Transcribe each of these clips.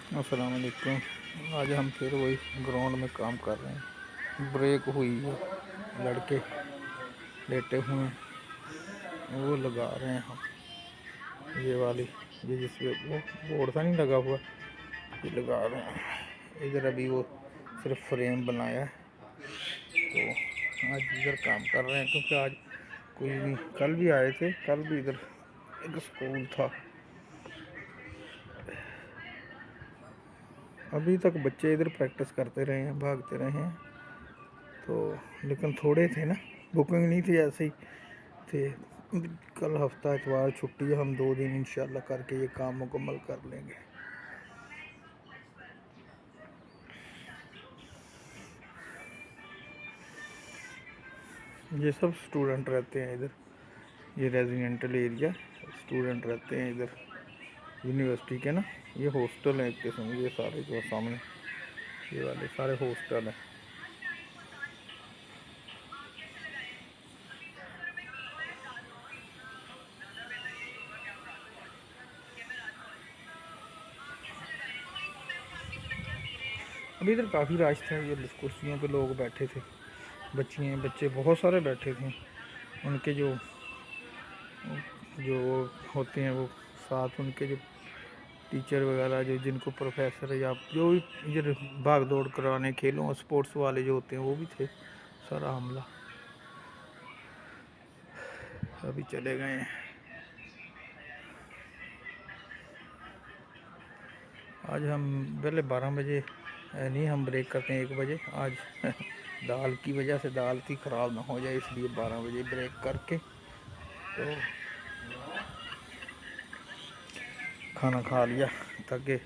अस्सलाम वालेकुम। आज हम फिर वही ग्राउंड में काम कर रहे हैं। ब्रेक हुई है, लड़के लेटे हुए हैं, वो लगा रहे हैं हम। ये वाली ये जिसपे वो बोर्ड सा नहीं लगा हुआ, ये लगा रहे हैं। इधर अभी वो सिर्फ फ्रेम बनाया है, तो आज इधर काम कर रहे हैं क्योंकि आज कोई भी, कल भी आए थे, कल भी इधर एक स्कूल था। अभी तक बच्चे इधर प्रैक्टिस करते रहे हैं, भागते रहे हैं, तो लेकिन थोड़े थे ना, बुकिंग नहीं थी, ऐसे ही थे। कल हफ्ता इतवार छुट्टी है, हम 2 दिन इंशाल्लाह करके ये काम मुकम्मल कर लेंगे। ये सब स्टूडेंट रहते हैं इधर, ये रेजिडेंटल एरिया, स्टूडेंट रहते हैं इधर यूनिवर्सिटी के ना। ये हॉस्टल है एक किस्म, ये सारे जो सामने ये वाले सारे हॉस्टल हैं। अभी इधर काफ़ी रश था, ये कुर्सियों पे लोग बैठे थे, बच्चे बहुत सारे बैठे थे। उनके जो जो होते हैं वो साथ, उनके जो टीचर वगैरह, जो जिनको प्रोफेसर या जो भी इधर भाग दौड़ कराने, खेलों स्पोर्ट्स वाले जो होते हैं, वो भी थे। सारा हमला अभी चले गए हैं। आज हम पहले 12 बजे नहीं, हम ब्रेक करते हैं 1 बजे। आज दाल की वजह से दाल थी ख़राब ना हो जाए, इसलिए 12 बजे ब्रेक करके तो खाना खा लिया, ताकि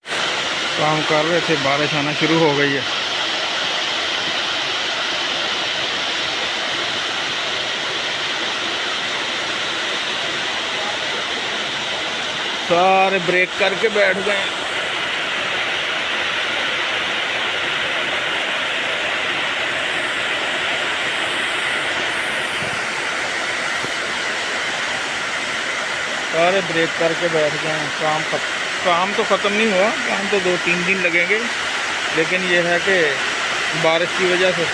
काम कर रहे थे, बारिश आना शुरू हो गई है। सारे ब्रेक करके बैठ गए। सारे ब्रेक करके बैठ गए। काम तो ख़त्म नहीं हुआ, काम तो 2-3 दिन लगेंगे, लेकिन ये है कि बारिश की वजह से